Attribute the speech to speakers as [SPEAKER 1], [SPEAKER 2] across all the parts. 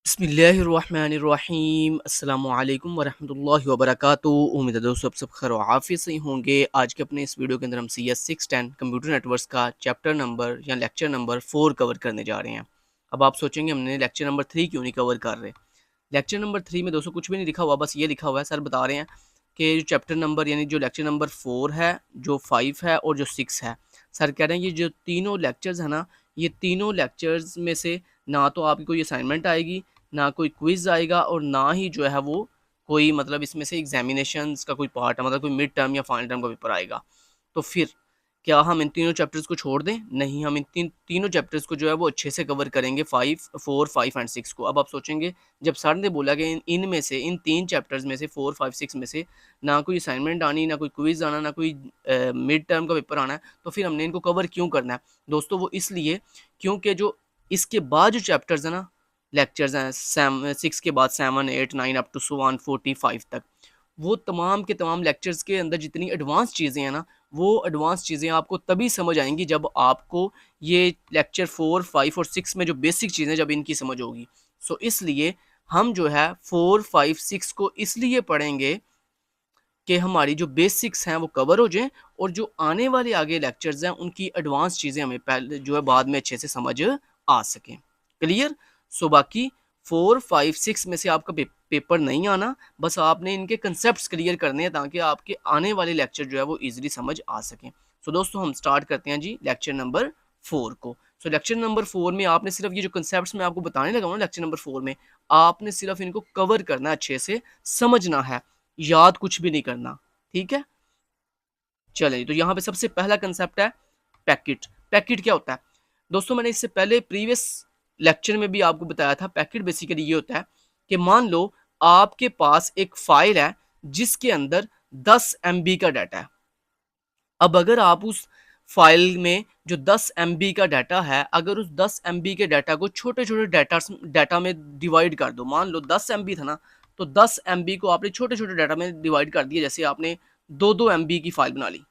[SPEAKER 1] बिस्मिल्लाहिर्रहमानिर्रहीम अस्सलामुअलैकुम वरहमतुल्लाहि वबरकातुहू। उम्मीद है दोस्तों आप सब खैर आफियत से ही होंगे। आज के अपने इस वीडियो के अंदर हम CS610 कंप्यूटर नेटवर्क्स का चैप्टर नंबर या लेक्चर नंबर 4 कवर करने जा रहे हैं। अब आप सोचेंगे हमने लेक्चर नंबर 3 क्यों नहीं कवर कर रहे। लेक्चर नंबर 3 में दोस्तों कुछ भी नहीं लिखा हुआ, बस ये लिखा हुआ है, सर बता रहे हैं कि जो चैप्टर नंबर यानी जो लेक्चर नंबर 4 है, जो 5 है और जो 6 है, सर कह रहे हैं ये जो तीनों लेक्चर्स है ना, ये तीनों लेक्चर्स में से ना तो आपकी कोई असाइनमेंट आएगी, ना कोई क्विज आएगा और ना ही जो है वो कोई मतलब इसमें से एग्जामिनेशंस का कोई पार्ट है, मतलब कोई मिड टर्म या फाइनल टर्म का पेपर आएगा। तो फिर क्या हम इन तीनों चैप्टर्स को छोड़ दें? नहीं, हम इन तीनों चैप्टर्स को जो है वो अच्छे से कवर करेंगे, 5, 4, 5 एंड 6 को। अब आप सोचेंगे जब सर ने बोला कि इनमें से इन 3 चैप्टर्स में से 4, 5, 6 में से ना कोई असाइनमेंट आनी, ना कोई क्विज आना, ना कोई मिड टर्म का पेपर आना है, तो फिर हमने इनको कवर क्यों करना है? दोस्तों वो इसलिए क्योंकि जो इसके बाद जो चैप्टर्स हैं ना, लेक्चर्स हैं 6 के बाद 7, 8, 9 अप टू 145 तक, वो तमाम के तमाम लेक्चर्स के अंदर जितनी एडवांस चीज़ें हैं ना, वो एडवांस चीज़ें आपको तभी समझ आएंगी जब आपको ये लेक्चर 4, 5 और 6 में जो बेसिक चीज़ें जब इनकी समझ होगी। सो इसलिए हम जो है 4, 5, 6 को इसलिए पढ़ेंगे कि हमारी जो बेसिक्स हैं वो कवर हो जाएं और जो आने वाले आगे लेक्चर्स हैं उनकी एडवांस चीज़ें हमें पहले जो है बाद में अच्छे से समझ आ सकें। क्लियर? सो बाकी 4, 5, 6 में से आपका पेपर नहीं आना, बस आपने इनके कंसेप्ट क्लियर करने हैं ताकि आपके आने वाले लेक्चर जो है वो ईजिली समझ आ सकें। सो दोस्तों हम स्टार्ट करते हैं जी लेक्चर नंबर 4 को। सो लेक्चर नंबर 4 में आपने सिर्फ ये जो कंसेप्ट्स मैं आपको बताने लगा हूँ ना लेक्चर नंबर 4 में, आपने सिर्फ इनको कवर करना, अच्छे से समझना है, याद कुछ भी नहीं करना। ठीक है, चलिए तो यहाँ पे सबसे पहला कंसेप्ट है पैकेट। पैकेट क्या होता है दोस्तों? मैंने इससे पहले प्रीवियस लेक्चर में भी आपको बताया था। पैकेट बेसिकली ये होता है कि मान लो आपके पास एक फाइल है जिसके अंदर 10 MB का डाटा है। अब अगर आप उस फाइल में जो 10 MB का डाटा है, अगर उस 10 MB के डाटा को छोटे छोटे डाटा में डिवाइड कर दो, मान लो 10 MB था ना, तो 10 MB को आपने छोटे छोटे डाटा में डिवाइड कर दिया। जैसे आपने 2-2 MB की फाइल बना ली,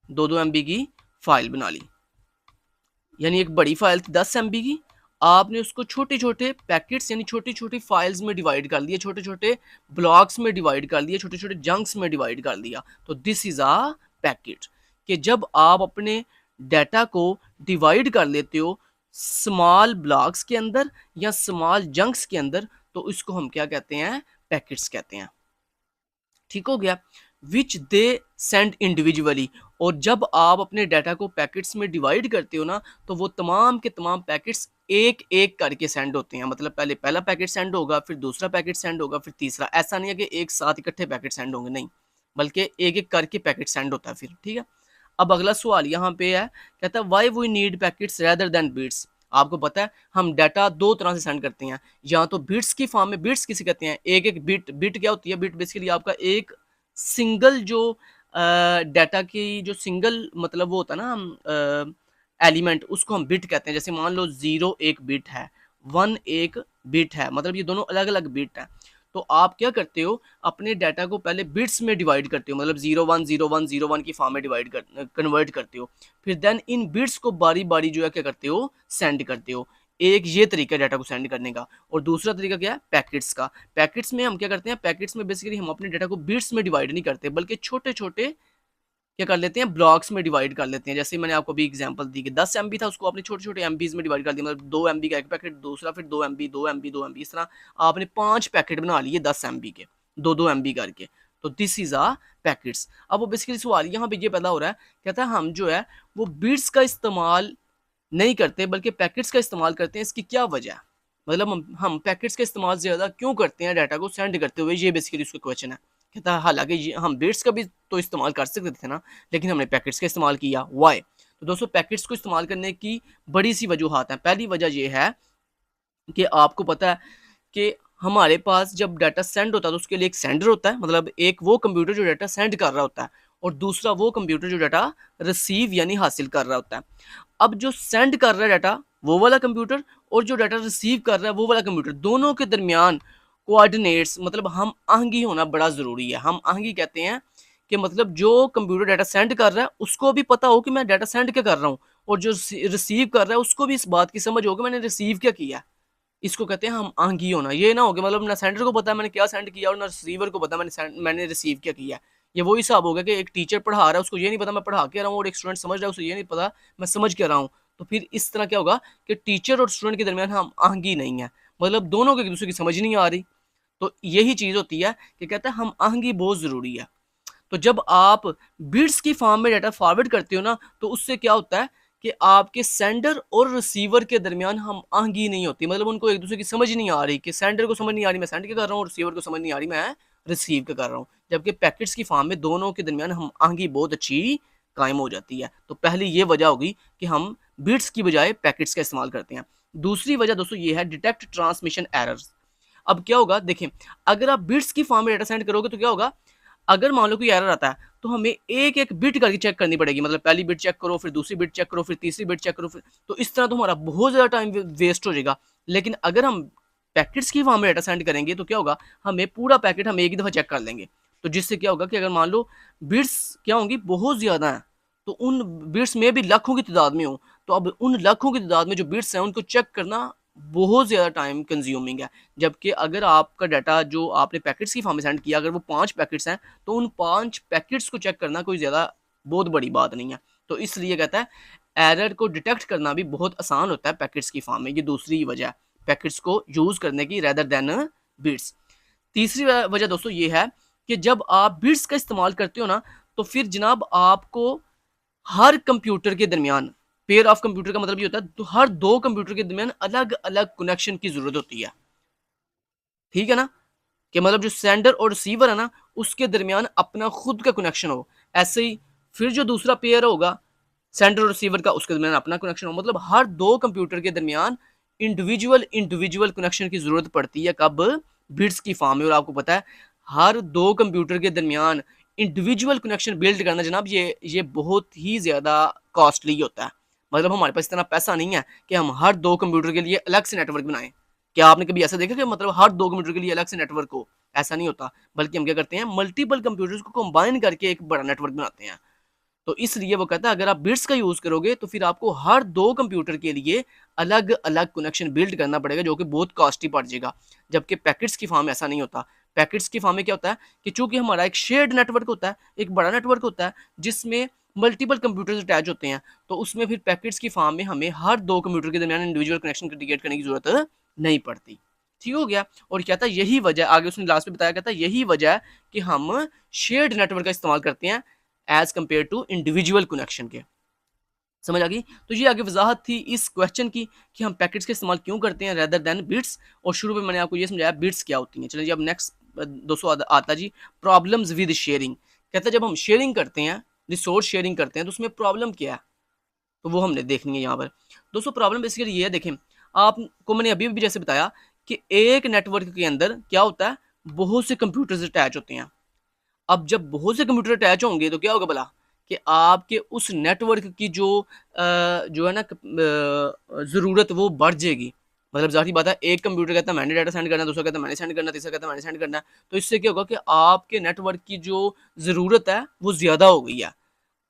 [SPEAKER 1] 2-2 MB की फाइल बना ली, यानी एक बड़ी फाइल थी 10 MB की, आपने उसको छोटे छोटे पैकेट्स यानी छोटी छोटी फाइल्स में डिवाइड कर दिया, छोटे छोटे ब्लॉक्स में डिवाइड कर दिया, छोटे छोटे जंक्स में डिवाइड कर दिया। तो दिस इज अ पैकेट। कि जब आप अपने डाटा को डिवाइड कर लेते हो स्मॉल ब्लॉक्स के अंदर या स्मॉल जंक्स के अंदर, तो इसको हम क्या कहते हैं? पैकेट्स कहते हैं। ठीक हो गया? विच दे सेंड इंडिविजुअली। और जब आप अपने डाटा को पैकेट्स में डिवाइड करते हो ना, तो वो तमाम के तमाम पैकेट्स एक एक करके सेंड होते हैं। मतलब पहले पहला पैकेट सेंड होगा, फिर दूसरा पैकेट सेंड होगा, फिर तीसरा। ऐसा नहीं है कि एक साथ इकट्ठे पैकेट सेंड होंगे, नहीं, बल्कि एक एक करके पैकेट सेंड होता है फिर। ठीक है, अब अगला सवाल यहाँ पे है, कहता है why we need packets rather than bits. आपको पता है हम डाटा दो तरह से सेंड करते हैं, या तो बिट्स की फॉर्म में। बिट्स किसे कहते हैं? एक एक बिट। बिट क्या होती है? बिट बेसिकली आपका एक सिंगल जो डाटा की जो सिंगल मतलब वो होता है ना एलिमेंट, उसको हम बिट कहते हैं। जैसे मान लो 0 एक बिट है, 1 एक बिट है, मतलब ये दोनों अलग अलग बिट है। तो आप क्या करते हो? अपने डाटा को पहले बिट्स में डिवाइड करते हो, मतलब 010101 की फॉर्म में डिवाइड कर कन्वर्ट करते हो। फिर देन इन बिट्स को बारी बारी जो है क्या करते हो? सेंड करते हो। एक ये तरीका डाटा को सेंड करने का। और दूसरा तरीका क्या है? पैकेट्स का। पैकेट्स में हम क्या करते हैं? पैकेट्स में बेसिकली हम अपने डाटा को बिट्स में डिवाइड नहीं करते, बल्कि छोटे छोटे क्या कर लेते हैं? ब्लॉक्स में डिवाइड कर लेते हैं। जैसे मैंने आपको अभी एग्जांपल दी कि 10 MB था, उसको आपने छोटे छोटे MBs में डिवाइड कर दिया, मतलब 2 MB का एक पैकेट, दूसरा फिर 2 MB, 2 MB, 2 MB, इस तरह आपने 5 पैकेट बना लिए 10 MB के, 2-2 MB करके। तो दिस इज आ पैकेट्स। अब वो बेसिकली सवाल यहाँ पे ये पैदा हो रहा है, कहता है हम जो है वो बिट्स का इस्तेमाल नहीं करते बल्कि पैकेट्स का इस्तेमाल करते हैं। इसकी क्या वजह है? मतलब हम पैकेट्स का इस्तेमाल ज़्यादा क्यों करते हैं डाटा को सेंड करते हुए? ये बेसिकली उसका क्वेश्चन है। कहता है हालांकि हम बिट्स का भी तो इस्तेमाल कर सकते थे ना, लेकिन हमने पैकेट्स का इस्तेमाल किया। वाई? तो दोस्तों पैकेट्स को इस्तेमाल करने की बड़ी सी वजूहत हैं। पहली वजह यह है कि आपको पता है कि हमारे पास जब डाटा सेंड होता है तो उसके लिए एक सेंडर होता है, मतलब एक वो कंप्यूटर जो डाटा सेंड कर रहा होता है, और दूसरा वो कंप्यूटर जो डाटा रिसीव यानी हासिल कर रहा होता है। अब जो सेंड कर रहा है डाटा वो वाला कंप्यूटर, और जो डाटा रिसीव कर रहा है वो वाला कंप्यूटर, दोनों के दरमियान कोऑर्डिनेट्स मतलब हम आहंगी होना बड़ा ज़रूरी है। हम आहंगी कहते हैं कि मतलब जो कंप्यूटर डाटा सेंड कर रहा है उसको भी पता हो कि मैं डाटा सेंड क्या कर रहा हूँ, और जो रिसीव कर रहा है उसको भी इस बात की समझ हो कि मैंने रिसीव क्या किया है। इसको कहते हैं हम आहंगी होना। ये ना हो कि मतलब ना सेंडर को पता है मैंने क्या सेंड किया और ना रिसीवर को पता है मैंने रिसीव क्या किया। ये वही हिसाब हो गया कि एक टीचर पढ़ा रहा है, उसको ये नहीं पता मैं पढ़ा क्या रहा हूँ, और एक स्टूडेंट समझ रहा है, उसे ये नहीं पता मैं समझ क्या रहा हूँ। तो फिर इस तरह क्या होगा कि टीचर और स्टूडेंट के दरमियान हम आहंगी नहीं है, मतलब दोनों को एक दूसरे की समझ नहीं आ रही। तो यही चीज़ होती है कि कहते हैं हम आहंगी बहुत ज़रूरी है। तो जब आप बिट्स की फॉर्म में डाटा फॉरवर्ड करते हो ना, तो उससे क्या होता है कि आपके सेंडर और रिसीवर के दरमियान हम आहंगी नहीं होती, मतलब उनको एक दूसरे की समझ नहीं आ रही, कि सेंडर को समझ नहीं आ रही मैं सेंड क्या कर रहा हूँ, रिसीवर को समझ नहीं आ रही मैं रिसीव क्या कर रहा हूँ। जबकि पैकेट्स की फॉर्म में दोनों के दरमियान हम आहंगी बहुत अच्छी कायम हो जाती है। तो पहली ये वजह होगी कि हम बिट्स की बजाय पैकेट्स का इस्तेमाल करते हैं। दूसरी वजह दोस्तों ये है डिटेक्ट ट्रांसमिशन एरर्स। अब क्या होगा देखें, अगर आप बिट्स की फॉर्म में डाटा सेंड करोगे तो क्या होगा, अगर मान लो कोई एरर आता है तो हमें एक एक बिट करके चेक करनी पड़ेगी, मतलब पहली बिट चेक करो, फिर दूसरी बिट चेक करो, फिर तीसरी बिट चेक करो, फिर तो इस तरह तो हमारा बहुत ज़्यादा टाइम वेस्ट हो जाएगा। लेकिन अगर हम पैकेट्स की फॉर्म में डाटा सेंड करेंगे तो क्या होगा, हमें पूरा पैकेट हम एक ही दफ़ा चेक कर लेंगे। तो जिससे क्या होगा कि अगर मान लो बिट्स क्या होंगी बहुत ज़्यादा हैं, तो उन बिट्स में भी लाखों की तादाद में हो, तो अब उन लाखों की तादाद में जो बिट्स हैं उनको चेक करना बहुत ज़्यादा टाइम कंज्यूमिंग है। जबकि अगर आपका डाटा जो आपने पैकेट्स की फॉर्म में सेंड किया, अगर वो 5 पैकेट्स हैं, तो उन 5 पैकेट्स को चेक करना कोई ज़्यादा बहुत बड़ी बात नहीं है। तो इसलिए कहता है एरर को डिटेक्ट करना भी बहुत आसान होता है पैकेट्स की फॉर्म में। ये दूसरी वजह है पैकेट्स को यूज़ करने की रेदर देन बिट्स। तीसरी वजह दोस्तों ये है कि जब आप बिट्स का इस्तेमाल करते हो ना, तो फिर जनाब आपको हर कंप्यूटर के दरमियान, पेयर ऑफ कंप्यूटर का मतलब ये होता है तो हर 2 कंप्यूटर के दरमियान अलग-अलग कनेक्शन की ज़रूरत होती है। ठीक है ना? कि मतलब जो सेंडर और रिसीवर है ना, उसके दरमियान अपना खुद का कनेक्शन हो। ऐसे ही फिर जो दूसरा पेयर होगा सेंडर और रिसीवर का, उसके दरमियान अपना कनेक्शन हो। मतलब हर 2 कंप्यूटर के दरमियान इंडिविजुअल कनेक्शन की ज़रूरत पड़ती है कब? बिट्स की फॉर्म में। और आपको पता है हर 2 कंप्यूटर के दरमियान इंडिविजुअल कनेक्शन बिल्ड करना जनाब ये बहुत ही ज़्यादा कॉस्टली होता है। मतलब हमारे पास इतना पैसा नहीं है कि हम हर 2 कंप्यूटर के लिए अलग से नेटवर्क बनाएँ। क्या आपने कभी ऐसा देखा कि मतलब हर 2 कंप्यूटर के लिए अलग से नेटवर्क हो? ऐसा नहीं होता। बल्कि हम क्या करते हैं मल्टीपल कंप्यूटर्स को कंबाइन करके एक बड़ा नेटवर्क बनाते हैं। तो इसलिए वो कहता है अगर आप बिट्स का यूज़ करोगे तो फिर आपको हर 2 कंप्यूटर के लिए अलग-अलग कनेक्शन बिल्ड करना पड़ेगा, जो कि बहुत कॉस्टली पड़ जाएगा। जबकि पैकेट्स की फॉर्म में ऐसा नहीं होता। पैकेट्स की फॉर्म में क्या होता है कि चूँकि हमारा एक शेयर्ड नेटवर्क होता है, एक बड़ा नेटवर्क होता है जिसमें मल्टीपल कंप्यूटर्स अटैच होते हैं। तो उसमें फिर पैकेट्स की फॉर्म में हमें हर 2 कंप्यूटर के दरमियान इंडिविजुअल कनेक्शन क्रिएट करने की ज़रूरत नहीं पड़ती। ठीक हो गया? और कहता है यही वजह, आगे उसने लास्ट में बताया, कहता है यही वजह है कि हम शेयर्ड नेटवर्क का इस्तेमाल करते हैं as compared to individual connection के। समझ आ गई? तो ये आगे वजाहत थी इस क्वेश्चन की कि हम पैकेट्स का इस्तेमाल क्यों करते हैं रेदर देन बिट्स। और शुरू में मैंने आपको ये समझाया बिट्स क्या होती हैं। चलिए अब नेक्स्ट दोस्तों आता जी प्रॉब्लम्स विद शेयरिंग। कहता है जब हम शेयरिंग करते हैं, रिसोर्स शेयरिंग करते हैं, तो उसमें प्रॉब्लम क्या है, तो वो हमने देखनी है यहाँ पर। दोस्तों प्रॉब्लम बेसिकली ये है, देखें आपको मैंने अभी भी जैसे बताया कि एक नेटवर्क के अंदर क्या होता है, बहुत से कंप्यूटर्स अटैच होते हैं। अब जब बहुत से कंप्यूटर अटैच होंगे तो क्या होगा भला कि आपके उस नेटवर्क की जो है ना ज़रूरत वो बढ़ जाएगी। मतलब ज़ाहिर बात है एक कंप्यूटर कहता है मैंने डाटा सेंड करना है, दूसरा कहता है मैंने सेंड करना है, तीसरा कहता है मैंने सेंड करना है। तो इससे क्या होगा कि आपके नेटवर्क की जो ज़रूरत है वो ज़्यादा हो गई है।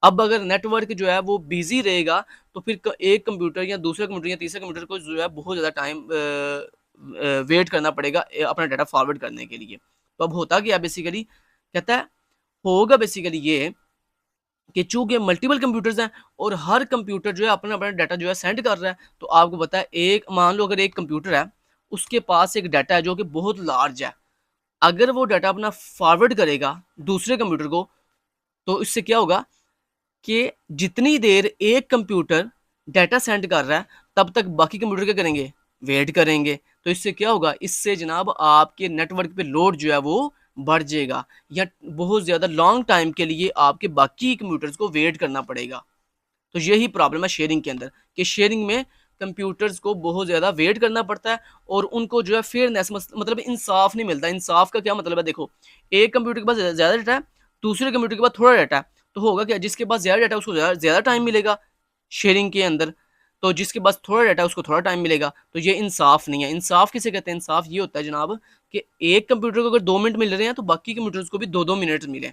[SPEAKER 1] अब अगर नेटवर्क जो है वो बिज़ी रहेगा तो फिर एक कंप्यूटर या दूसरे कंप्यूटर या तीसरे कंप्यूटर को जो है बहुत ज़्यादा टाइम वेट करना पड़ेगा अपना डाटा फॉरवर्ड करने के लिए। तो अब होता क्या बेसिकली, कहता है होगा बेसिकली ये कि चूँकि मल्टीपल कंप्यूटर्स हैं और हर कंप्यूटर जो है अपना-अपना डाटा जो है सेंड कर रहा है, तो आपको पता है एक मान लो अगर एक कंप्यूटर है, उसके पास एक डाटा है जो कि बहुत लार्ज है। अगर वो डाटा अपना फॉरवर्ड करेगा दूसरे कंप्यूटर को, तो इससे क्या होगा कि जितनी देर एक कंप्यूटर डाटा सेंड कर रहा है, तब तक बाकी कंप्यूटर क्या करेंगे? वेट करेंगे। तो इससे क्या होगा? इससे जनाब आपके नेटवर्क पे लोड जो है वो बढ़ जाएगा, या बहुत ज़्यादा लॉन्ग टाइम के लिए आपके बाकी कंप्यूटर्स को वेट करना पड़ेगा। तो यही प्रॉब्लम है शेयरिंग के अंदर कि शेयरिंग में कंप्यूटर्स को बहुत ज़्यादा वेट करना पड़ता है और उनको जो है फेयरनेस मतलब इंसाफ नहीं मिलता। इंसाफ का क्या मतलब है, देखो एक कंप्यूटर के पास ज़्यादा डाटा है, दूसरे कंप्यूटर के पास थोड़ा डाटा है, तो होगा क्या, जिसके पास ज़्यादा डाटा है उसको ज़्यादा टाइम मिलेगा शेयरिंग के अंदर, तो जिसके पास थोड़ा डाटा है उसको थोड़ा टाइम मिलेगा। तो ये इंसाफ नहीं है। इंसाफ किसे कहते हैं? इंसाफ ये होता है जनाब कि एक कंप्यूटर को अगर 2 मिनट मिल रहे हैं तो बाकी कंप्यूटर्स को भी 2-2 मिनट मिले।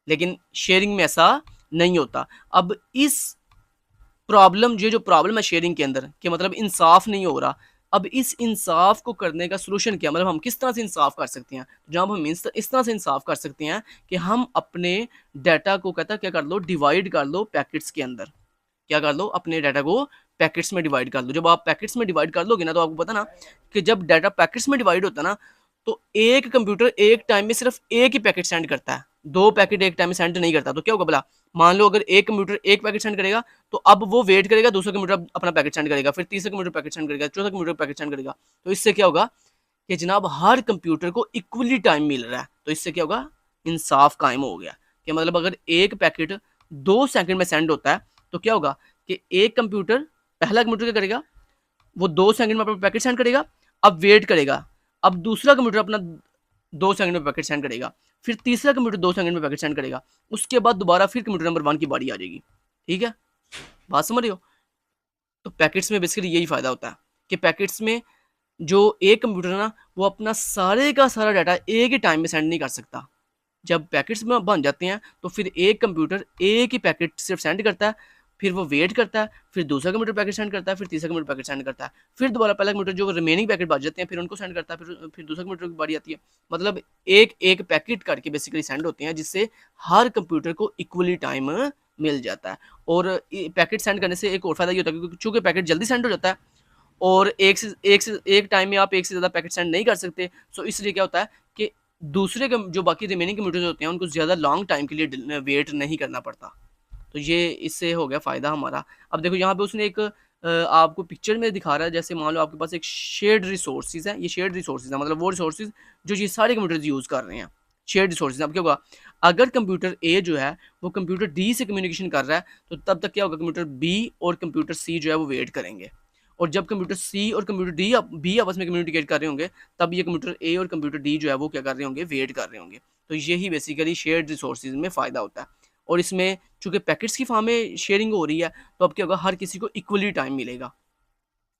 [SPEAKER 1] लेकिन शेयरिंग में ऐसा नहीं होता। अब इस प्रॉब्लम, ये जो प्रॉब्लम है शेयरिंग के अंदर कि मतलब इंसाफ नहीं हो रहा, अब इस इंसाफ को करने का सोल्यूशन क्या, मतलब हम किस तरह से इंसाफ कर सकते हैं? जनाब हम इस तरह से इंसाफ कर सकते हैं कि हम अपने डाटा को कहता है क्या कर लो, डिवाइड कर लो पैकेट्स के अंदर। क्या कर लो, अपने डाटा को पैकेट्स में डिवाइड कर लो। जब आप पैकेट्स में डिवाइड कर लोगे ना, तो आपको पता ना कि जब डाटा पैकेट्स में डिवाइड होता है ना, तो एक कंप्यूटर एक टाइम में सिर्फ एक ही पैकेट सेंड करता है, 2 पैकेट एक टाइम में सेंड नहीं करता। तो क्या होगा भला, मान लो अगर एक कंप्यूटर एक पैकेट सेंड करेगा, तो अब वो वेट करेगा, दूसरा कंप्यूटर अपना पैकेट सेंड करेगा, फिर तीसरा कंप्यूटर पैकेट सेंड करेगा, चौथा कंप्यूटर पैकेट सेंड करेगा। तो इससे क्या होगा कि जनाब हर कंप्यूटर को इक्वली टाइम मिल रहा है। तो इससे क्या होगा, इंसाफ कायम हो गया। कि मतलब अगर एक पैकेट 2 सेकंड में सेंड होता है, तो क्या होगा कि एक कंप्यूटर, पहला कंप्यूटर क्या करेगा, वो 2 सेकंड में अपना पैकेट सेंड करेगा, अब वेट करेगा, अब दूसरा कंप्यूटर अपना 2 सेकंड में पैकेट सेंड करेगा, फिर तीसरा कंप्यूटर 2 सेकंड में पैकेट सेंड करेगा, उसके बाद दोबारा फिर कंप्यूटर नंबर 1 की बारी आ जाएगी। ठीक है, बात समझ रहे हो? तो पैकेट्स में बेसिकली यही फायदा होता है कि पैकेट्स में जो एक कंप्यूटर है ना, वो अपना सारे का सारा डाटा एक ही टाइम में सेंड नहीं कर सकता। जब पैकेट्स में बन जाते हैं, तो फिर एक कंप्यूटर एक ही पैकेट सिर्फ सेंड करता है, फिर वो वेट करता है, फिर दूसरा कंप्यूटर पैकेट सेंड करता है, फिर तीसरा कंप्यूटर पैकेट सेंड करता है, फिर दोबारा पहला कंप्यूटर जो रिमेनिंग पैकेट बच जाते हैं, फिर उनको सेंड करता है, फिर दूसरा कंप्यूटर की बारी आती है। मतलब एक एक पैकेट करके बेसिकली सेंड होते हैं, जिससे हर कंप्यूटर को इक्वली टाइम मिल जाता है। और पैकेट सेंड करने से एक और फायदा ये होता है, क्योंकि चूंकि पैकेट जल्दी सेंड हो जाता है और एक टाइम में आप एक से ज़्यादा पैकेट सेंड नहीं कर सकते, सो इसलिए क्या होता है कि दूसरे जो बाकी रिमेनिंग कंप्यूटर्स होते हैं, उनको ज़्यादा लॉन्ग टाइम के लिए वेट नहीं करना पड़ता। तो ये इससे हो गया फ़ायदा हमारा। अब देखो यहाँ पे उसने एक आपको पिक्चर में दिखा रहा है, जैसे मान लो आपके पास एक शेयर्ड रिसोर्सेज़ है, ये शेयर्ड रिसोर्सेज़ है, मतलब वो रिसोर्सेज़ जो ये सारे कंप्यूटर्स यूज़ कर रहे हैं, शेयर्ड रिसोर्सेज़। अब क्या होगा, अगर कंप्यूटर ए जो है वो कंप्यूटर डी से कम्युनिकेशन कर रहा है, तो तब तक क्या होगा, कंप्यूटर बी और कंप्यूटर सी जो है वो वेट करेंगे। और जब कंप्यूटर सी और कंप्यूटर बी आपस में कम्युनिकेट कर रहे होंगे, तब ये कंप्यूटर ए और कंप्यूटर डी जो है वो क्या कर रहे होंगे, वेट कर रहे होंगे। तो यही बेसिकली शेयर्ड रिसोर्सेज़ में फ़ायदा होता है। और इसमें चूँकि पैकेट्स की फॉर्म में शेयरिंग हो रही है, तो अब क्या होगा, हर किसी को इक्वली टाइम मिलेगा।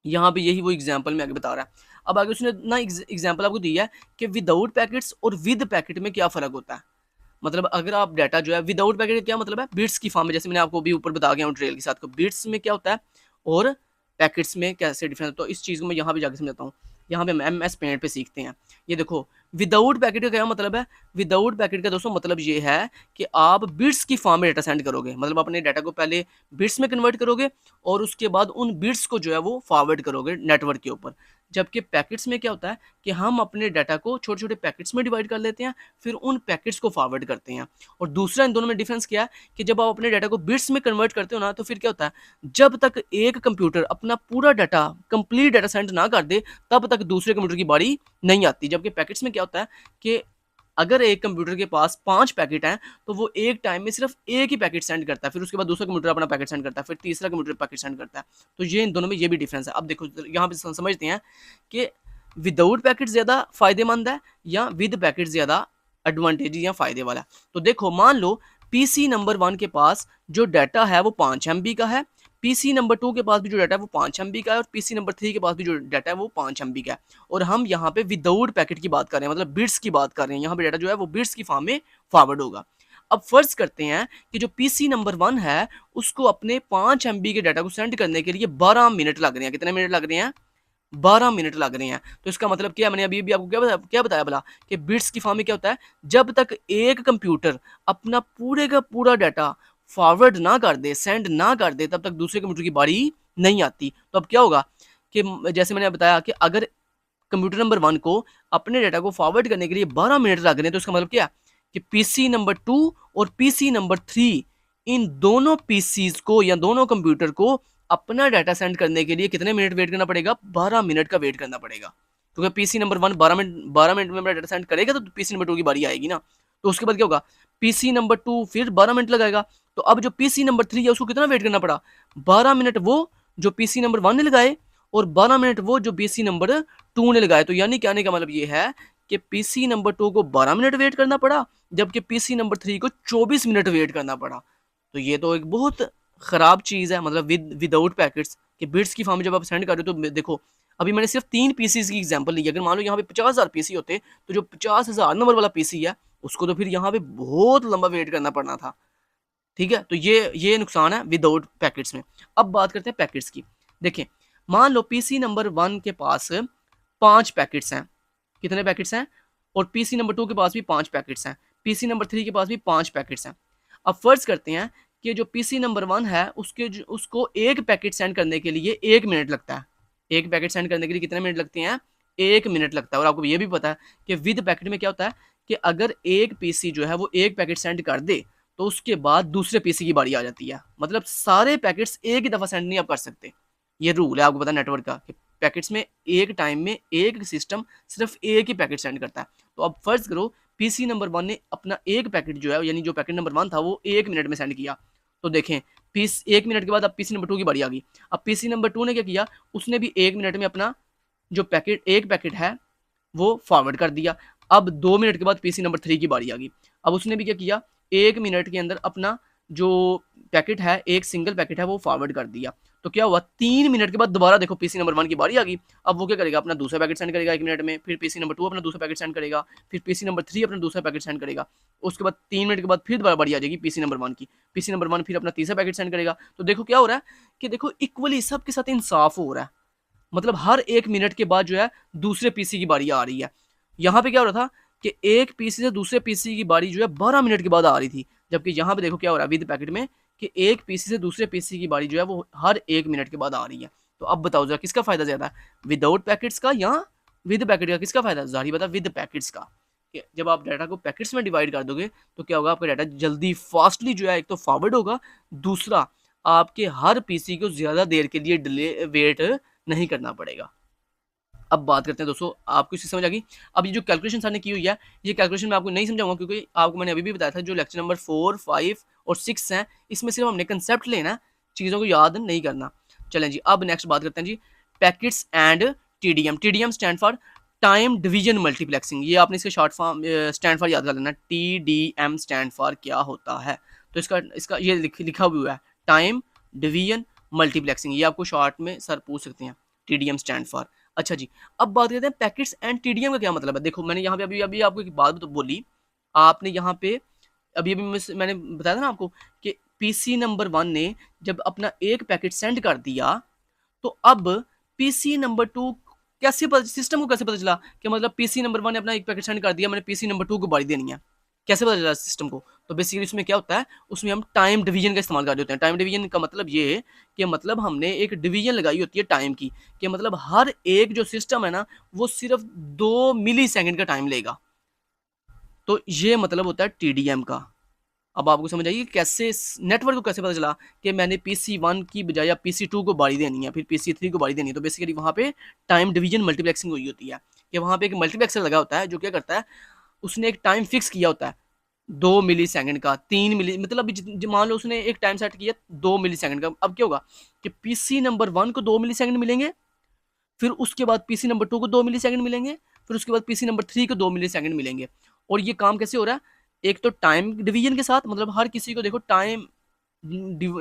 [SPEAKER 1] यहाँ पे यही वो एग्जांपल में आगे बता रहा है। अब आगे उसने ना एग्जांपल आपको दिया है कि विदाउट पैकेट्स और विद पैकेट में क्या फ़र्क होता है। मतलब अगर आप डाटा जो है विदाउट पैकेट का क्या मतलब है, बिट्स की फॉर्म में, जैसे मैंने आपको अभी ऊपर बता गया हूँ ट्रेल के साथ को, बिट्स में क्या होता है और पैकेट्स में कैसे डिफरेंस। तो इस चीज़ को मैं यहाँ पे जाके समझाता हूँ। यहाँ पे हम MS पेंट पे सीखते हैं। ये देखो, विदाउट पैकेट का क्या मतलब है, विदाउट पैकेट का दोस्तों मतलब ये है कि आप बिट्स की फॉर्म में डाटा सेंड करोगे। मतलब अपने डाटा को पहले बिट्स में कन्वर्ट करोगे और उसके बाद उन बिट्स को जो है वो फॉरवर्ड करोगे नेटवर्क के ऊपर। जबकि पैकेट्स में क्या होता है कि हम अपने डाटा को छोटे-छोटे पैकेट्स में डिवाइड कर लेते हैं, फिर उन पैकेट्स को फॉरवर्ड करते हैं। और दूसरा इन दोनों में डिफरेंस क्या है कि जब आप अपने डाटा को बिट्स में कन्वर्ट करते हो ना, तो फिर क्या होता है, जब तक एक कंप्यूटर अपना पूरा डाटा, कंप्लीट डाटा सेंड ना कर दे, तब तक दूसरे कंप्यूटर की बारी नहीं आती। जबकि पैकेट्स में क्या होता है कि अगर एक कंप्यूटर के पास 5 पैकेट हैं, तो वो एक टाइम में सिर्फ एक ही पैकेट सेंड करता है, फिर उसके बाद दूसरा कंप्यूटर अपना पैकेट सेंड करता है, फिर तीसरा कंप्यूटर पैकेट सेंड करता है। तो ये इन दोनों में ये भी डिफरेंस है। अब देखो यहाँ पे समझते हैं कि विदाउट पैकेट ज़्यादा फ़ायदेमंद है या विद पैकेट ज़्यादा एडवांटेज या फ़ायदे वाला है। तो देखो मान लो पीसी नंबर 1 के पास जो डाटा है वो 5 MB का है, पीसी नंबर 2 के पास भी जो डाटा है वो 5 MB का है, और पीसी नंबर 3 के पास भी जो डाटा है वो 5 MB का है। और हम यहाँ पे विदाउट पैकेट की बात कर रहे हैं, मतलब बिट्स की बात कर रहे हैं। यहाँ पे डाटा जो है वो बिट्स की फॉर्म में फॉरवर्ड होगा। अब फर्ज करते हैं कि जो पीसी नंबर 1 है, उसको अपने 5 MB के डाटा को सेंड करने के लिए 12 मिनट लग रहे हैं। कितने मिनट लग रहे हैं? 12 मिनट लग रहे हैं। तो इसका मतलब क्या है, मैंने अभी भी आपको क्या बताया भला, कि बिट्स की फॉर्म में क्या होता है, जब तक एक कंप्यूटर अपना पूरे का पूरा डाटा फॉरवर्ड ना कर दे, सेंड ना कर दे, तब तक दूसरे कंप्यूटर की बारी नहीं आती। तो अब क्या होगा कि जैसे मैंने बताया कि अगर कंप्यूटर नंबर 1 को अपने डाटा को फॉरवर्ड करने के लिए 12 मिनट लग रहे हैं, तो इसका मतलब क्या है कि पीसी नंबर 2 और पीसी नंबर 3, इन दोनों पीसीज को या दोनों कंप्यूटर को अपना डाटा सेंड करने के लिए कितने मिनट वेट करना पड़ेगा? 12 मिनट का वेट करना पड़ेगा। क्योंकि पीसी नंबर 1 12 मिनट में अपना डाटा सेंड करेगा, तो पीसी नंबर 2 की बारी आएगी ना। तो उसके बाद क्या होगा, पीसी नंबर 2 फिर 12 मिनट लगाएगा। तो अब जो पीसी नंबर 3 है उसको कितना वेट करना पड़ा? 12 मिनट वो जो पीसी नंबर 1 ने लगाए और 12 मिनट वो जो पीसी नंबर 2 ने लगाए। तो यानी कहने का मतलब ये है कि पीसी नंबर 2 को 12 मिनट वेट करना पड़ा, जबकि पीसी नंबर 3 को 24 मिनट वेट करना पड़ा। तो ये तो एक बहुत ख़राब चीज़ है, मतलब विदाउट पैकेट्स कि बिट्स की फॉर्म में जब आप सेंड कर रहे हो। तो देखो अभी मैंने सिर्फ 3 पीसीज की एग्जांपल ली है। अगर मान लो यहाँ पे 50,000 पीसी होते, तो जो 50,000 नंबर वाला पीसी है, उसको तो फिर यहाँ पे बहुत लंबा वेट करना पड़ना था। ठीक है, तो ये नुकसान है विदाउट पैकेट्स में। अब बात करते हैं पैकेट्स की। देखें, मान लो पीसी नंबर 1 के पास 5 पैकेट्स हैं, कितने पैकेट्स हैं, और पीसी नंबर 2 के पास भी 5 पैकेट्स हैं, पीसी नंबर 3 के पास भी 5 पैकेट्स हैं। अब फर्ज करते हैं कि जो पीसी नंबर 1 है उसको एक पैकेट सेंड करने के लिए 1 मिनट लगता है। एक पैकेट सेंड करने के लिए कितने मिनट लगते हैं, 1 मिनट लगता है। और आपको ये भी पता है कि विद पैकेट में क्या होता है कि अगर एक पीसी जो है वो एक पैकेट सेंड कर दे तो उसके बाद दूसरे पीसी की बारी आ जाती है। मतलब सारे पैकेट्स एक ही दफा सेंड नहीं आप कर सकते। ये रूल है, आपको पता है नेटवर्क का, कि पैकेट्स में एक टाइम में एक सिस्टम सिर्फ एक ही पैकेट सेंड करता है। तो अब फर्ज करो पीसी नंबर 1 ने अपना एक पैकेट जो है, यानी जो पैकेट नंबर 1 था वो 1 मिनट में सेंड किया। तो देखें पीस 1 मिनट के बाद अब पीसी नंबर 2 की बारी आ गई। अब पीसी नंबर 2 ने क्या किया, उसने भी 1 मिनट में अपना जो एक पैकेट है वो फॉरवर्ड कर दिया। अब 2 मिनट के बाद पीसी नंबर 3 की बारी आ गई। अब उसने भी क्या किया, 1 मिनट के अंदर अपना जो पैकेट है, एक सिंगल पैकेट है, वो फॉरवर्ड कर दिया। तो क्या हुआ, 3 मिनट के बाद दोबारा देखो पीसी नंबर 1 की बारी आ गई। अब वो क्या करेगा, अपना दूसरा पैकेट सेंड करेगा 1 मिनट में, फिर पीसी नंबर 2 अपना दूसरा पैकेट सेंड करेगा, फिर पीसी नंबर 3 अपना दूसरा पैकेट सेंड करेगा। उसके बाद 3 मिनट के बाद फिर दोबारा बारी आ जाएगी पीसी नंबर 1 की, पीसी नंबर 1 फिर अपना तीसरा पैकेट सेंड करेगा। तो देखो क्या हो रहा है कि देखो इक्वली सबके साथ इंसाफ हो रहा है। मतलब हर 1 मिनट के बाद जो है दूसरे पीसी की बारी आ रही है। यहाँ पे क्या हो रहा था कि एक पीसी से दूसरे पीसी की बारी जो है 12 मिनट के बाद आ रही थी, जबकि यहाँ पे देखो क्या हो रहा है विद पैकेट में कि एक पीसी से दूसरे पीसी की बारी जो है वो हर 1 मिनट के बाद आ रही है। तो अब बताओ जरा किसका फायदा ज्यादा है, विदाउट पैकेट्स का या विद पैकेट का? किसका फायदा? जाहिर बात है विद पैकेट्स का। कि जब आप डाटा को पैकेट्स में डिवाइड कर दोगे तो क्या होगा, आपका डाटा जल्दी फास्टली जो है एक तो फॉरवर्ड होगा, दूसरा आपके हर पीसी को ज्यादा देर के लिए डिले वेट नहीं करना पड़ेगा। अब बात करते हैं दोस्तों, आपको इसकी समझ आ गई? अब ये जो कैलकुलेशन सर ने की हुई है, ये कैलकुलेशन मैं आपको नहीं समझाऊंगा, क्योंकि आपको मैंने अभी भी बताया था जो लेक्चर नंबर 4, 5 और 6 हैं, इसमें सिर्फ हमने कंसेप्ट लेना है, चीज़ों को याद नहीं करना। चलें जी, अब नेक्स्ट बात करते हैं जी packets and TDM. TDM stand for time division multiplexing. ये आपने इसका शॉर्ट फॉर्म स्टैंड फॉर याद कर लेना। टीडीएम स्टैंड फॉर क्या होता है, तो इसका इसका ये लिखा हुआ है टाइम डिवीजन मल्टीप्लेक्सिंग। ये आपको शॉर्ट में सर पूछ सकते हैं, टीडीएम स्टैंड फॉर। अच्छा जी, अब बात करते हैं पैकेट्स एंड टीडीएम का क्या मतलब है। देखो मैंने यहाँ पे अभी अभी आपको एक बात तो बोली, आपने यहाँ पे अभी अभी मैंने बताया था ना आपको कि पीसी नंबर 1 ने जब अपना एक पैकेट सेंड कर दिया तो अब पीसी नंबर 2 कैसे सिस्टम को कैसे पता चला कि मतलब पीसी नंबर 1 ने अपना एक पैकेट सेंड कर दिया, मैंने पीसी नंबर 2 को बारी देनी है, कैसे पता चला सिस्टम को? तो बेसिकली इसमें क्या होता है, उसमें हम टाइम डिवीजन का इस्तेमाल कर रहे होते हैं। टाइम डिवीजन का मतलब ये है कि मतलब हमने एक डिवीजन लगाई होती है टाइम की, कि मतलब हर एक जो सिस्टम है ना वो सिर्फ 2 मिली सेकेंड का टाइम लेगा। तो ये मतलब होता है टीडीएम का। अब आपको समझ आइए कैसे नेटवर्क को कैसे पता चला कि मैंने PC1 की बजाय या PC2 को बारी देनी है, फिर PC3 को बारी देनी है। तो बेसिकली वहाँ पे टाइम डिवीजन मल्टीप्लेक्सिंग हुई होती है कि वहाँ पे एक मल्टीप्लेक्सर लगा होता है जो क्या करता है, उसने एक टाइम फिक्स किया होता है 2 मिली सेकेंड का, 3 मिली, मतलब मान लो उसने एक टाइम सेट किया 2 मिली सेकेंड का। अब क्या होगा कि पीसी नंबर 1 को 2 मिली सेकेंड मिलेंगे, फिर उसके बाद पीसी नंबर 2 को 2 मिली सेकेंड मिलेंगे, फिर उसके बाद पीसी नंबर 3 को 2 मिली सेकेंड मिलेंगे। और ये काम कैसे हो रहा है, एक तो टाइम डिवीजन के साथ, मतलब हर किसी को देखो टाइम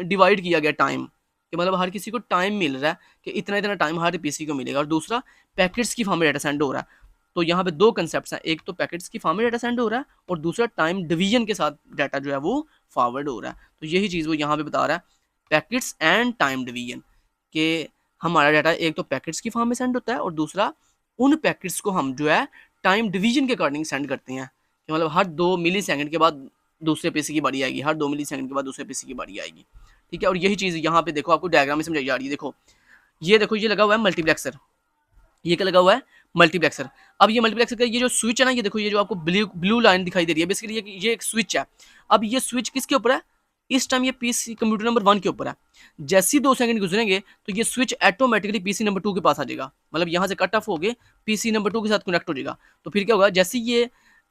[SPEAKER 1] डिवाइड किया गया टाइम, कि मतलब हर किसी को टाइम मिल रहा है कि इतना इतना टाइम हर पीसी को मिलेगा। और दूसरा पैकेट्स की फॉर्म में डाटा सेंड हो रहा है। तो यहाँ पे दो कंसेप्ट हैं, एक तो पैकेट्स की फॉर्म में डाटा सेंड हो रहा है और दूसरा टाइम डिवीजन के साथ डाटा जो है वो फॉरवर्ड हो रहा है। तो यही चीज़ वो यहाँ पे बता रहा है, पैकेट्स एंड टाइम डिवीजन, कि हमारा डाटा एक तो पैकेट्स की फॉर्म में सेंड होता है और दूसरा उन पैकेट्स को हम जो है टाइम डिवीजन के अकॉर्डिंग सेंड करते हैं, कि मतलब हर 2 मिली सेकेंड के बाद दूसरे पीसी की बारी आएगी, हर 2 मिली सेकेंड के बाद दूसरे पीसी की बारी आएगी। ठीक है, और यही चीज़ यहाँ पे देखो आपको डायग्राम में समझाई जा रही है। देखो ये लगा हुआ है मल्टीप्लेक्सर, ये क्या लगा हुआ है, मल्टीप्लेक्सर। अब ये मल्टीप्लेक्सर का ये जो स्विच है ना, ये देखो ये जो आपको ब्लू लाइन दिखाई दे रही है, बेसिकली ये एक स्विच है। अब ये स्विच किसके ऊपर है, इस टाइम ये पीसी कंप्यूटर नंबर 1 के ऊपर है। जैसे ही 2 सेकंड गुजरेंगे तो ये स्विच ऑटोमेटिकली पीसी नंबर 2 के पास आ जाएगा, मतलब यहाँ से कट ऑफ हो गए पीसी नंबर 2 के साथ कनेक्ट हो जाएगा। तो फिर क्या होगा, जैसे ये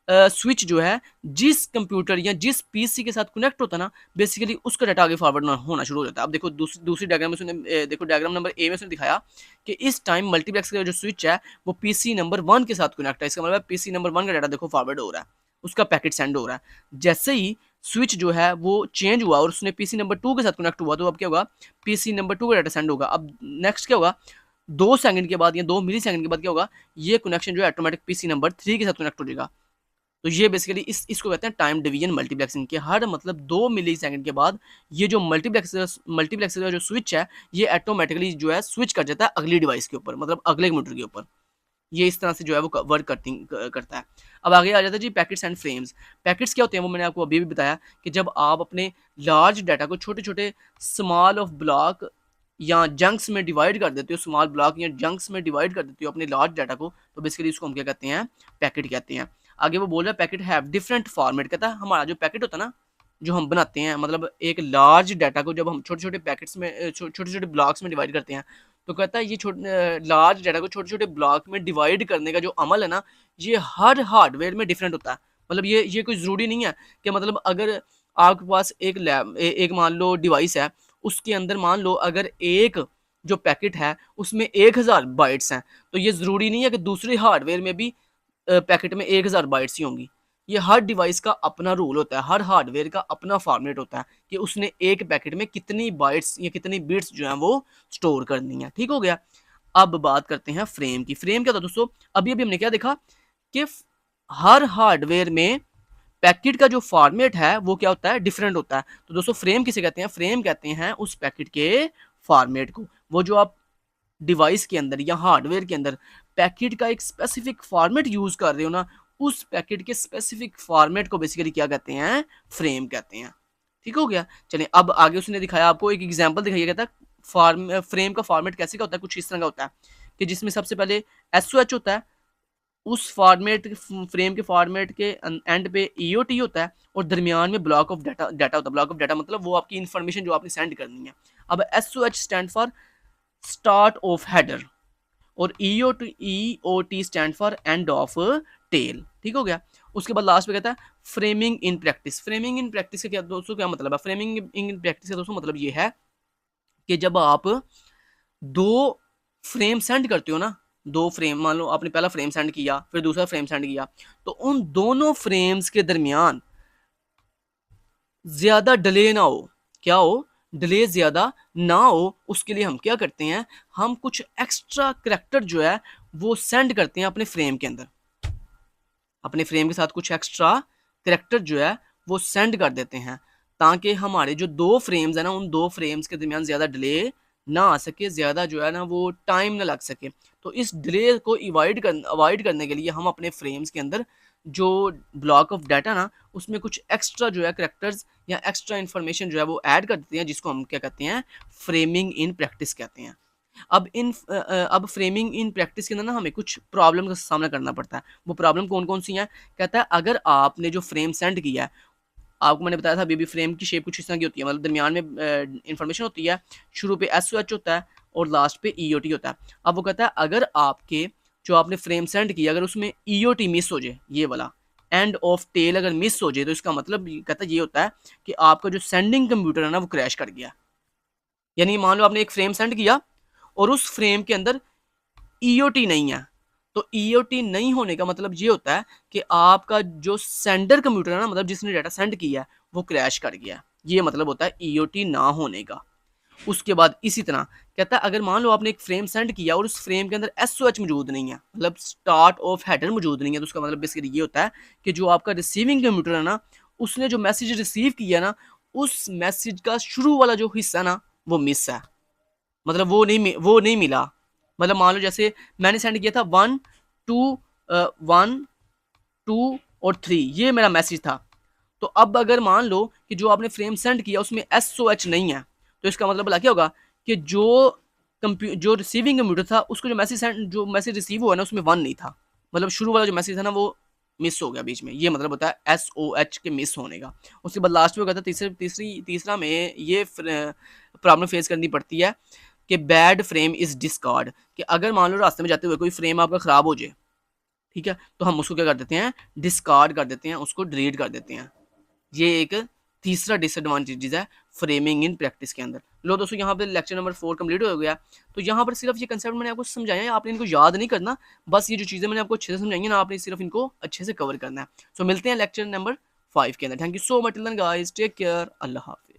[SPEAKER 1] स्विच जो है जिस कंप्यूटर या जिस पीसी के साथ कनेक्ट होता है ना, बेसिकली उसका डाटा आगे फॉरवर्ड होना शुरू हो जाता है। अब देखो दूसरी डायग्राम में उसने देखो डायग्राम नंबर ए में उसने दिखाया कि इस टाइम मल्टीप्लेक्स का जो स्विच है वो पीसी नंबर 1 के साथ कनेक्ट है। इसका मतलब पीसी नंबर 1 का डाटा देखो फॉरवर्ड हो रहा है, उसका पैकेट सेंड हो रहा है। जैसे ही स्विच जो है वो चेंज हुआ और उसने पीसी नंबर 2 के साथ कनेक्ट हुआ, तो अब क्या होगा, पीसी नंबर 2 का डाटा सेंड होगा। अब नेक्स्ट क्या होगा, 2 सेकंड के बाद या 2 मिली सेकंड के बाद क्या होगा, ये कनेक्शन जो है ऑटोमेटिक पीसी नंबर 3 के साथ कनेक्ट हो जाएगा। तो ये बेसिकली इसको कहते हैं टाइम डिवीजन मल्टीप्लेक्सिंग के हर मतलब 2 मिली सेकंड के बाद ये जो मल्टीप्लेक्सर का जो स्विच है ये ऑटोमेटिकली जो है स्विच कर जाता है अगली डिवाइस के ऊपर, मतलब अगले कंप्यूटर के ऊपर। ये इस तरह से जो है वो वर्क करता है। अब आगे आ जाता है जी पैकेट्स एंड फ्रेम्स। पैकेट्स क्या होते हैं वो मैंने आपको अभी भी बताया कि जब आप अपने लार्ज डाटा को छोटे छोटे स्मॉल ऑफ ब्लॉक या जंक्स में डिवाइड कर देते हो, स्मॉल ब्लॉक या जंक्स में डिवाइड कर देते हो अपने लार्ज डाटा को, तो बेसिकली इसको हम क्या कहते हैं, पैकेट कहते हैं। आगे वो बोल रहा है पैकेट हैव डिफरेंट फॉर्मेट, कहता है हमारा जो पैकेट होता है ना जो हम बनाते हैं, मतलब एक लार्ज डाटा को जब हम छोटे छोटे पैकेट्स में छोटे छोटे ब्लॉक्स में डिवाइड करते हैं, तो कहता है ये लार्ज डाटा को छोटे छोटे ब्लॉक में डिवाइड करने का जो अमल है ना ये हर हार्डवेयर में डिफरेंट होता है। मतलब ये कोई ज़रूरी नहीं है कि मतलब अगर आपके पास एक मान लो डिवाइस है, उसके अंदर मान लो अगर एक जो पैकेट है उसमें 1000 बाइट्स हैं, तो ये ज़रूरी नहीं है कि दूसरे हार्डवेयर में भी पैकेट में 1000 बाइट्स ही होंगी। ये हर डिवाइस का अपना रूल होता है, हर हार्डवेयर का अपना फॉर्मेट होता है कि उसने एक पैकेट में कितनी बाइट्स या कितनी बिट्स जो हैं वो स्टोर करनी है। ठीक हो गया। अब बात करते हैं फ्रेम की। फ्रेम क्या था दोस्तों, अभी अभी हमने क्या देखा कि हर हार्डवेयर में पैकेट का जो फॉर्मेट है वो क्या होता है, डिफरेंट होता है। तो दोस्तों फ्रेम किसे कहते हैं, फ्रेम कहते हैं उस पैकेट के फॉर्मेट को। वो जो आप डिवाइस के अंदर या हार्डवेयर के अंदर पैकेट का एक स्पेसिफिक फॉर्मेट यूज कर रहे हो ना, उस पैकेट के स्पेसिफिक फॉर्मेट को बेसिकली क्या कहते हैं, फ्रेम कहते हैं। ठीक हो गया। चलिए अब आगे उसने दिखाया आपको एक एग्जांपल दिखाई, कहता है फ्रेम का फॉर्मेट कैसे का होता है, कुछ इस तरह का होता है कि जिसमें सबसे पहले SOH होता है, उस फॉर्मेट फ्रेम के फॉर्मेट के एंड पे EOT होता है और दरमियान में ब्लॉक ऑफ डाटा होता है। ब्लॉक ऑफ डाटा मतलब वो आपकी इन्फॉर्मेशन जो आपने सेंड करनी है। अब SOH stand for start of header और EOT stand for end of tail. ठीक हो गया। उसके बाद लास्ट पे कहता है framing in practice. Framing in practice का क्या दोस्तों क्या मतलब है, फ्रेमिंग इन प्रैक्टिस का दोस्तों मतलब ये है कि जब आप 2 फ्रेम सेंड करते हो ना, 2 फ्रेम मान लो आपने पहला फ्रेम सेंड किया फिर दूसरा फ्रेम सेंड किया, तो उन दोनों फ्रेम्स के दरमियान ज्यादा डिले ना हो, क्या हो, डिले ज्यादा ना हो, उसके लिए हम क्या करते हैं, हम कुछ एक्स्ट्रा करैक्टर जो है वो सेंड करते हैं अपने फ्रेम के अंदर। अपने फ्रेम के साथ कुछ एक्स्ट्रा करैक्टर जो है वो सेंड कर देते हैं ताकि हमारे जो 2 फ्रेम्स है ना उन 2 फ्रेम्स के दरमियान ज़्यादा डिले ना आ सके, ज़्यादा जो है ना वो टाइम ना लग सके। तो इस डिले को अवॉइड करने के लिए हम अपने फ्रेम्स के अंदर जो ब्लॉक ऑफ डाटा ना उसमें कुछ एक्स्ट्रा जो है करैक्टर्स या एक्स्ट्रा इन्फॉर्मेशन जो है वो ऐड कर देते हैं, जिसको हम क्या कहते हैं, फ्रेमिंग इन प्रैक्टिस कहते हैं। अब फ्रेमिंग इन प्रैक्टिस के अंदर ना हमें कुछ प्रॉब्लम का सामना करना पड़ता है। वो प्रॉब्लम कौन कौन सी हैं, कहता है अगर आपने जो फ्रेम सेंड किया है, आपको मैंने बताया था अभी फ्रेम की शेप कुछ इस तरह की होती है, मतलब दरमियान में इंफॉर्मेशन होती है, शुरू पे SOH होता है और लास्ट पे EOT होता है। अब वो कहता है अगर आपके जो आपने फ्रेम सेंड किया अगर उसमें EOT मिस हो जाए, ये वाला एंड ऑफ टेल अगर मिस हो जाए, तो इसका मतलब कहता है ये होता है कि आपका जो सेंडिंग कंप्यूटर है ना वो क्रैश कर गया। यानी मान लो आपने एक फ्रेम सेंड किया और उस फ्रेम के अंदर EOT नहीं है, तो EOT नहीं होने का मतलब ये होता है कि आपका जो सेंडर कंप्यूटर है ना, मतलब जिसने डाटा सेंड किया है वो क्रैश कर गया। ये मतलब होता है EOT ना होने का। उसके बाद इसी तरह कहता है अगर मान लो आपने एक फ्रेम सेंड किया और उस फ्रेम के अंदर SOH मौजूद नहीं है, मतलब स्टार्ट ऑफ हेडर मौजूद नहीं है, तो उसका मतलब बेसिकली ये होता है कि जो आपका रिसीविंग कंप्यूटर है ना उसने जो मैसेज रिसीव किया ना उस मैसेज का शुरू वाला जो हिस्सा ना वो मिस है, मतलब वो नहीं मिला। मतलब मान लो जैसे मैंने सेंड किया था 1 2 और 3, ये मेरा मैसेज था। तो अब अगर मान लो कि जो आपने फ्रेम सेंड किया उसमें SOH नहीं है, तो इसका मतलब भला क्या होगा कि जो रिसीविंग कंप्यूटर था उसको जो मैसेज रिसीव हुआ ना उसमें 1 नहीं था, मतलब शुरू वाला जो मैसेज था ना वो मिस हो गया बीच में। ये मतलब होता है SOH के मिस होने का। उसके बाद लास्ट में कहता है तीसरा में ये प्रॉब्लम फेस करनी पड़ती है कि बैड फ्रेम इज डिस्कार्ड, कि अगर मान लो रास्ते में जाते हुए कोई फ्रेम आपका ख़राब हो जाए, ठीक है, तो हम उसको क्या कर देते हैं, डिस्कार्ड कर देते हैं, उसको डिलीट कर देते हैं। ये एक तीसरा डिसएडवांटेज है फ्रेमिंग इन प्रैक्टिस के अंदर। लो दोस्तों यहाँ पे लेक्चर नंबर 4 कंप्लीट हो गया। तो यहाँ पर सिर्फ ये कंसेप्ट मैंने आपको समझाया है, आपने इनको याद नहीं करना, बस ये जो चीज़ें मैंने आपको अच्छे से समझाई है ना आपने सिर्फ इनको अच्छे से कवर करना है। सो मिलते हैं लेक्चर नंबर 5 के अंदर। Thank you so much guys, take care, अल्लाह हाफिज़।